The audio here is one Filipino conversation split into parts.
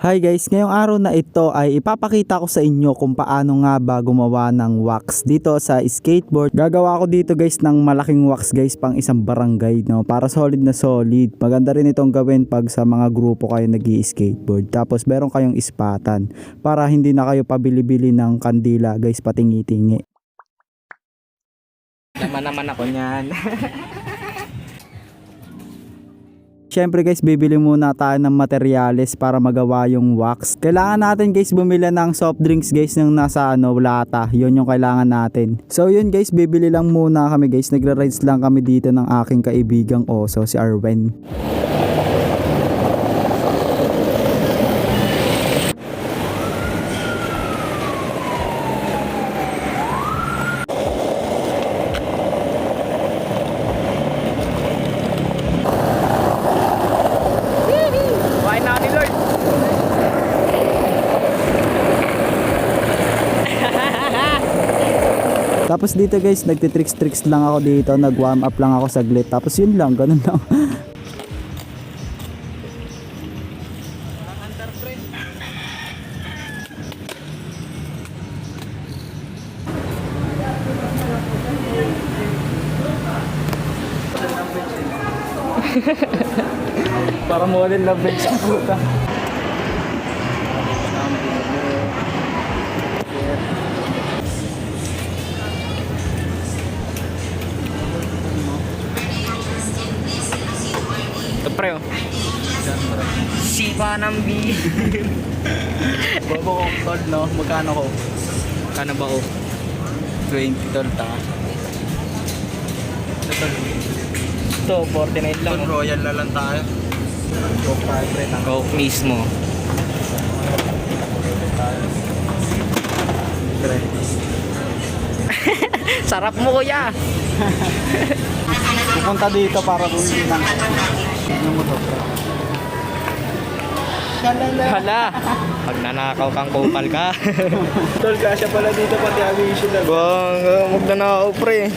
Hi guys, ngayong araw na ito ay ipapakita ko sa inyo kung paano nga ba gumawa ng wax dito sa skateboard. Gagawa ko dito guys ng malaking wax guys pang isang barangay, no, para solid na solid. Maganda rin itong gawin pag sa mga grupo kayo nag-i-skateboard. Tapos meron kayong ispatan para hindi na kayo pabili-bili ng kandila guys, patingi-tingi. Naman ako niyan. Siyempre guys, bibili muna tayo ng materyales para magawa yung wax. Kailangan natin guys bumili ng soft drinks guys ng nasa lata. Yun yung kailangan natin. So yun guys, bibili lang muna kami guys. Nagra-rides lang kami dito ng aking kaibigang oso, si Arwen. Tapos dito guys, nagtitricks lang ako dito, nag-warm up lang ako saglit. Tapos yun lang, ganun lang. Para model na bench ang puta. Ito pre oh. Sipa ng beer. Bobo ko tol, no? Magkano ko? Kano ba oh? 20 tol ta. Ito 49 lang oh. Royal na lang tayo. Coke tayo pre. Coke mismo. Pre. Sarap mo kuya. Pupunta dito para bumili ng ano mo to pre? Hala. Pag nanakaw kang kupal ka. Tol, kasya pala dito pati aviation na. Bang, magnanakaw pre.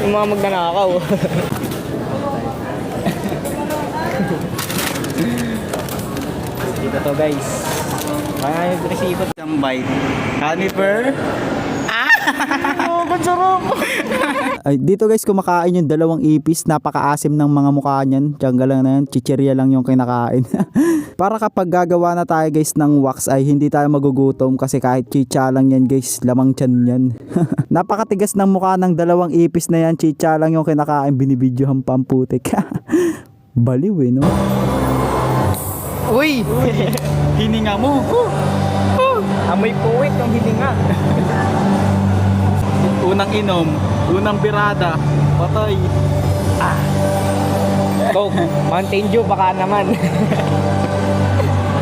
Yung mga magnanakaw. Dito to guys. Kaya yung resipot. Isang bite. Canifer. Oh, sarap. Ay, dito guys, kumakain yung dalawang ipis. Napakaasim ng mga mukha niyan. Tiyangga lang na yan. Chichirya lang yung kinakain. Para kapag gagawa na tayo guys ng wax ay hindi tayo magugutom. Kasi kahit chicha lang yan guys, lamang tiyan yan. Napakatigas ng mukha ng dalawang ipis na yan. Chicha lang yung kinakain. Binibidyohan pamputik. Baliw eh, no? Uy! Hininga mo. Amoy puwit yung hininga. Unang inom. Unang birada. Patay. Coke, Mountain Dew baka naman.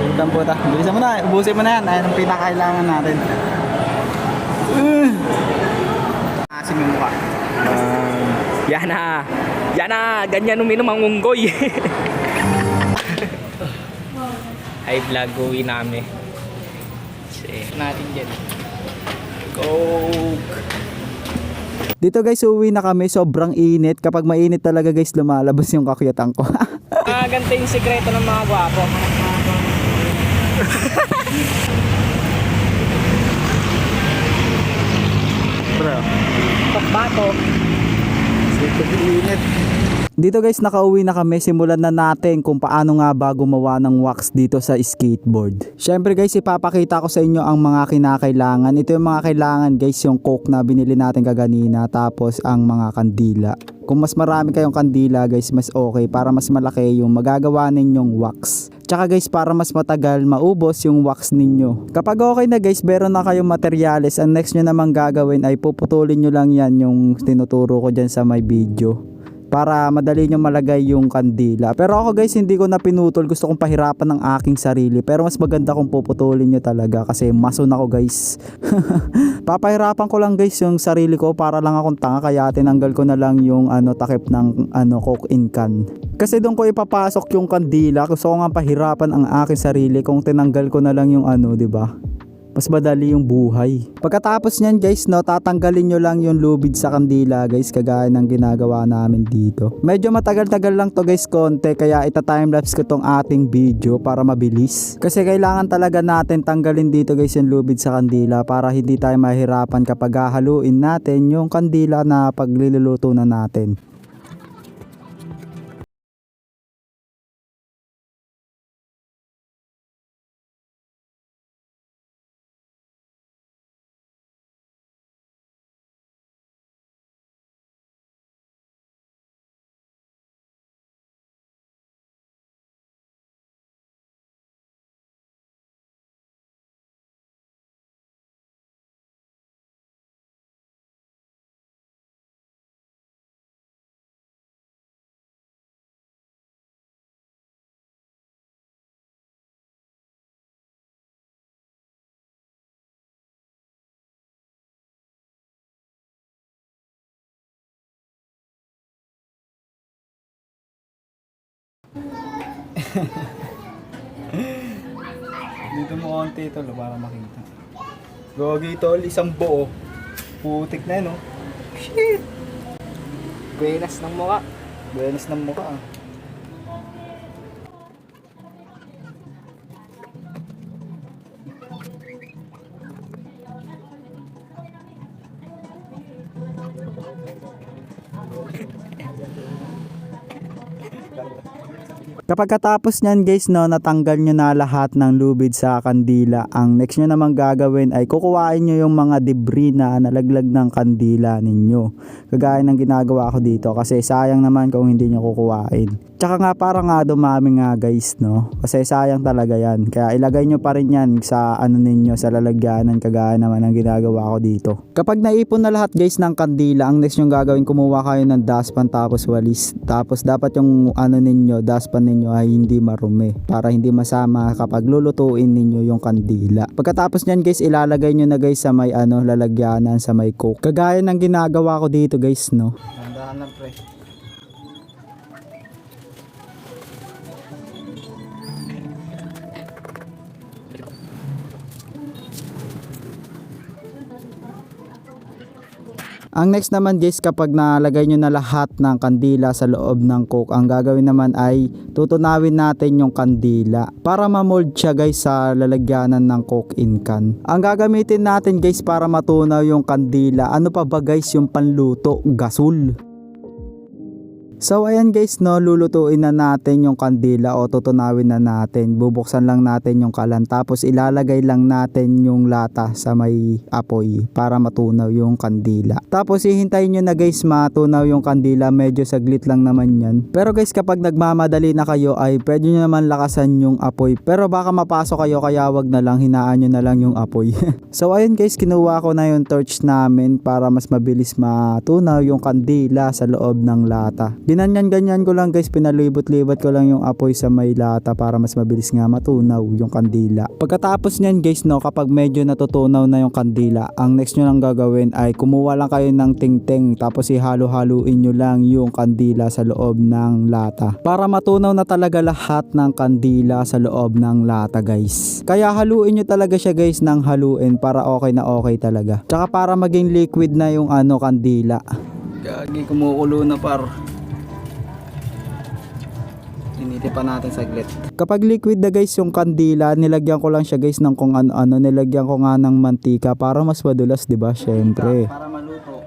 Putang puta. Bilisan mo na. Ubusin mo na yan. Ayan ang pinakailangan natin. Asim yung mukha. Yan na. Yan na. Ganyan uminom ang unggoy. Ay vlog uwi namin. Sige natin dyan. Coke. Dito guys, uwi na kami. Sobrang init. Kapag mainit talaga guys, lumalabas yung kakyatan ko. Ganito yung sikreto ng mga gwapo. Bro. Pagbato. Init. Dito guys, nakauwi na kami. Simulan na natin kung paano nga ba gumawa ng wax dito sa skateboard. Syempre guys, ipapakita ko sa inyo ang mga kinakailangan. Ito yung mga kailangan guys, yung coke na binili natin kaganina. Tapos ang mga kandila. Kung mas marami kayong kandila guys, mas okay para mas malaki yung magagawa ninyong wax. Tsaka guys, para mas matagal maubos yung wax ninyo. Kapag okay na guys, meron na kayong materyales, ang next nyo namang gagawin ay puputulin nyo lang yan yung tinuturo ko dyan sa my video. Para madali nyo malagay yung kandila. Pero ako guys, hindi ko na pinutol. Gusto kong pahirapan ng aking sarili. Pero mas maganda kung puputulin nyo talaga. Kasi mason ako guys. Papahirapan ko lang guys yung sarili ko. Para lang akong tanga. Kaya tinanggal ko na lang yung takip ng coke in can. Kasi doon ko ipapasok yung kandila. Gusto ko nga pahirapan ang aking sarili. Kung tinanggal ko na lang yung diba? Mas madali yung buhay. Pagkatapos nyan guys, no, tatanggalin nyo lang yung lubid sa kandila guys, kagaya ng ginagawa namin dito. Medyo matagal-tagal lang to guys, konti, kaya ita-timelapse ko tong ating video para mabilis. Kasi kailangan talaga natin tanggalin dito guys yung lubid sa kandila para hindi tayo mahirapan kapag hahaluin natin yung kandila na pagliluluto na natin. Dito mo konti tol para makita. Gogi tol, isang buo. Putik na no. Shit. Buenas ng mukha. Buenas ng mukha ah. Kapag katapos nyan guys no, natanggal nyo na lahat ng lubid sa kandila, ang next nyo naman gagawin ay kukuhain nyo yung mga debris na nalaglag ng kandila ninyo. Kagaya ng ginagawa ko dito kasi sayang naman kung hindi nyo kukuhain. Tsaka nga para nga dumami nga guys no, kasi sayang talaga yan. Kaya ilagay nyo pa rin yan sa ano ninyo, sa lalagyanan kagaya naman ng ginagawa ko dito. Kapag naipon na lahat guys ng kandila, ang next nyo gagawin, kumuha kayo ng dustpan tapos walis. Tapos dapat yung ano ninyo, dustpan ninyo ay hindi marumi para hindi masama kapag lulutuin ninyo yung kandila. Pagkatapos nyan guys, ilalagay nyo na guys sa may ano, lalagyanan, sa may coke. Kagaya ng ginagawa ko dito guys no. Handahan lang pre. Ang next naman guys, kapag nalagay nyo na lahat ng kandila sa loob ng coke, ang gagawin naman ay tutunawin natin yung kandila para ma-mold siya guys sa lalagyanan ng coke in can. Ang gagamitin natin guys para matunaw yung kandila, ano pa ba guys, yung panluto, gasol. So ayan guys no, lulutuin na natin yung kandila o tutunawin na natin. Bubuksan lang natin yung kalan tapos ilalagay lang natin yung lata sa may apoy para matunaw yung kandila. Tapos hihintayin nyo na guys matunaw yung kandila, medyo saglit lang naman yan. Pero guys kapag nagmamadali na kayo ay pwede nyo naman lakasan yung apoy. Pero baka mapasok kayo kaya wag na lang, hinaan nyo na lang yung apoy. So ayun guys, kinuha ko na yung torch namin para mas mabilis matunaw yung kandila sa loob ng lata. Ganyan ko lang guys, pinalibot-libot ko lang yung apoy sa may lata para mas mabilis nga matunaw yung kandila. Pagkatapos nyan guys no, kapag medyo natutunaw na yung kandila, ang next nyo lang gagawin ay kumuha lang kayo ng tingting tapos ihalo-haluin nyo lang yung kandila sa loob ng lata para matunaw na talaga lahat ng kandila sa loob ng lata guys. Kaya haluin nyo talaga siya guys ng haluin para okay na okay talaga. Tsaka para maging liquid na yung ano, kandila. Gagi, kumukulo na par. Initipan natin saglit. Kapag liquid na guys yung kandila, nilagyan ko lang siya guys ng kung ano-ano. Nilagyan ko nga ng mantika para mas madulas, 'di ba? Syempre. Para maluto.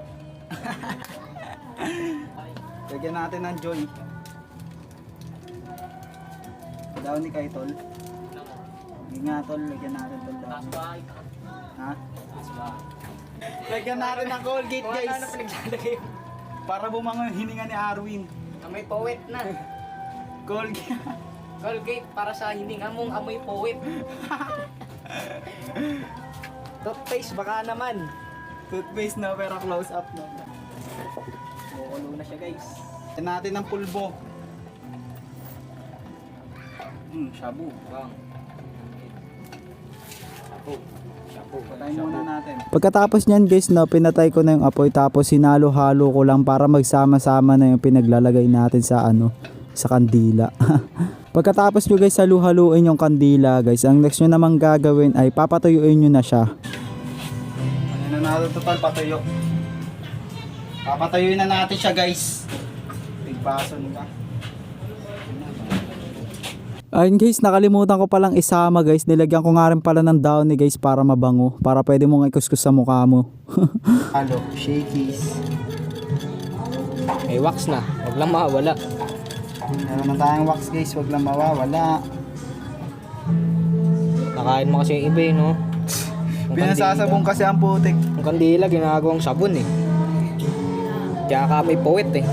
Lagyan natin ng joy. Daw ni kay tol. Hindi nga tol, lagyan natin tol daw. Ha? Lagyan natin ng Colgate guys. Para bumangon hininga ni Arwin. Amoy poet na. Colgate para sa hininga mong amoy poet. Toothpaste baka naman. Toothpaste na pero close up na. Bukulo na siya guys. Lagyan natin ng pulbo. Shabu. Bang. Shabu. Patayin muna natin. Pagkatapos nyan guys no, pinatay ko na yung apoy tapos hinalo-halo ko lang para magsama-sama na yung pinaglalagay natin sa ano, sa kandila. Pagkatapos nyo guys halu-haluin yung kandila guys, ang next nyo naman gagawin ay papatuyuin nyo na siya. Ano na natin total patuyo. Papatuyuin na natin siya guys. Bigpason ka. Ayun guys, nakalimutan ko palang isama guys. Nilagyan ko nga rin pala ng downy guys para mabango. Para pwede mong ikuskus sa mukha mo. Halo, shakies. May wax na, wag lang mawala. Meron na tayong wax guys, wag lang mawawala. Nakain mo kasi yung iba no? Pinasasabong kasi ang putik. Yung kandila ginagawang sabon eh. Kaya ka may puwet eh.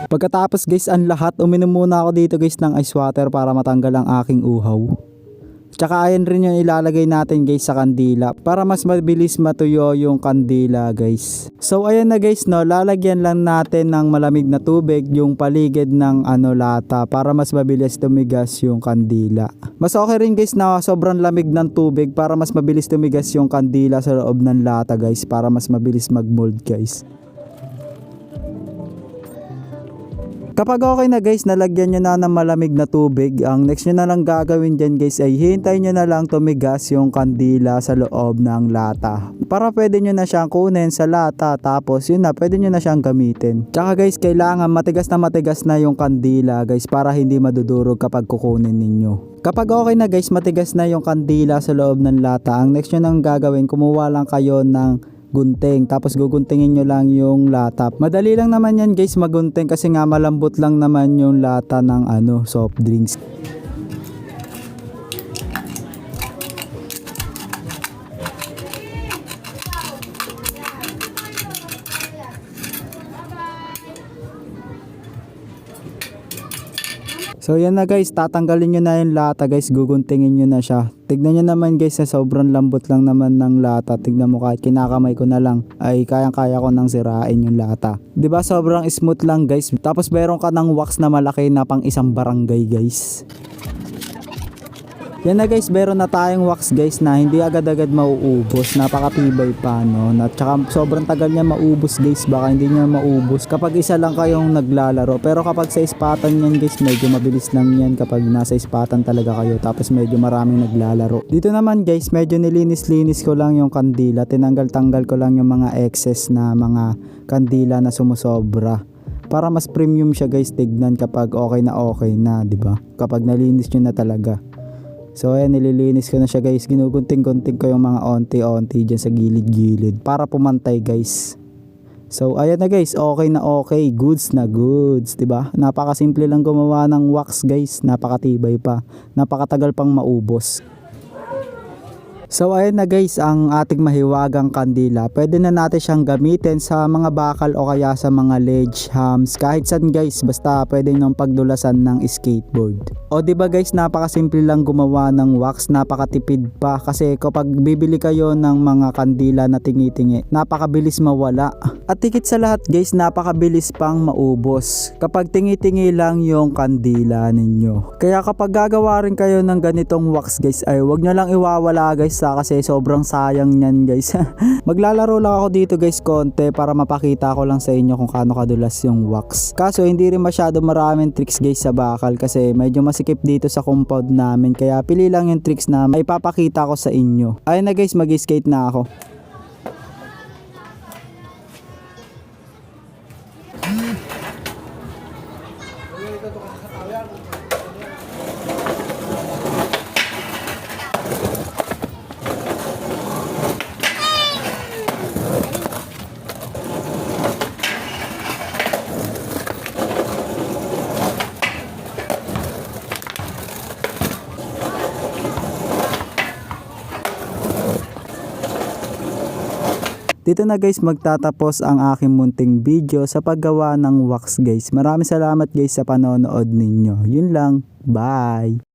Pagkatapos guys ang lahat, uminom muna ako dito guys ng ice water para matanggal ang aking uhaw. Tsaka ayan rin yung ilalagay natin guys sa kandila para mas mabilis matuyo yung kandila guys. So ayan na guys no, lalagyan lang natin ng malamig na tubig yung paligid ng lata para mas mabilis tumigas yung kandila. Mas okay rin guys na sobrang lamig ng tubig para mas mabilis tumigas yung kandila sa loob ng lata guys, para mas mabilis mag-mold guys. Kapag okay na guys, nalagyan nyo na ng malamig na tubig, ang next nyo na lang gagawin dyan guys ay hintayin nyo na lang tumigas yung kandila sa loob ng lata. Para pwede nyo na siyang kunin sa lata, tapos yun na, pwede nyo na siyang gamitin. Tsaka guys, kailangan matigas na yung kandila guys para hindi madudurog kapag kukunin ninyo. Kapag okay na guys, matigas na yung kandila sa loob ng lata, ang next nyo nang gagawin, kumuha lang kayo ng gunting, tapos guguntingin nyo lang yung lata. Madali lang naman yan guys magunting kasi nga malambot lang naman yung lata ng soft drinks. So yan na guys, tatanggalin nyo na yung lata guys, guguntingin nyo na siya. Tignan nyo naman guys, sobrang lambot lang naman ng lata. Tignan mo, kahit kinakamay ko na lang ay kayang-kaya ko nang sirain yung lata. 'Di ba sobrang smooth lang guys. Tapos meron ka ng wax na malaki na pang isang barangay guys. Yan na guys, meron na tayong wax guys na hindi agad-agad mauubos. Napakatibay pa no. At saka sobrang tagal niya maubos guys. Baka hindi niya maubos kapag isa lang kayong naglalaro. Pero kapag sa ispatan yan guys, medyo mabilis lang yan kapag nasa ispatan talaga kayo. Tapos medyo maraming naglalaro. Dito naman guys, medyo nilinis-linis ko lang yung kandila. Tinanggal-tanggal ko lang yung mga excess na mga kandila na sumusobra. Para mas premium siya guys tignan kapag okay na, 'di ba? Kapag nalinis niyo na talaga. So ayan, nililinis ko na siya guys. Ginugunting-gunting ko yung mga onti-onti dyan sa gilid-gilid para pumantay guys. So ayan na guys, okay na okay. Goods na goods, diba? Napakasimple lang gumawa ng wax guys. Napakatibay pa. Napakatagal pang maubos. So ayan na guys, ang ating mahiwagang kandila. Pwede na natin siyang gamitin sa mga bakal o kaya sa mga ledge hams. Kahit saan guys, basta pwede nang pagdulasan ng skateboard. O diba guys, napakasimple lang gumawa ng wax. Napakatipid pa kasi kapag bibili kayo ng mga kandila na tingi-tingi, napakabilis mawala. At higit sa lahat guys, napakabilis pang maubos kapag tingi-tingi lang yung kandila ninyo. Kaya kapag gagawa rin kayo ng ganitong wax guys, ay wag nyo lang iwawala guys kasi sobrang sayang nyan guys. Maglalaro lang ako dito guys konti para mapakita ko lang sa inyo kung kaano kadulas yung wax. Kaso hindi rin masyado maraming tricks guys sa bakal kasi medyo masikip dito sa compound namin, kaya pili lang yung tricks na may papakita ko sa inyo. Ayun na guys, mag-skate na ako. Dito na guys magtatapos ang aking munting video sa paggawa ng wax guys. Maraming salamat guys sa panonood ninyo. Yun lang. Bye!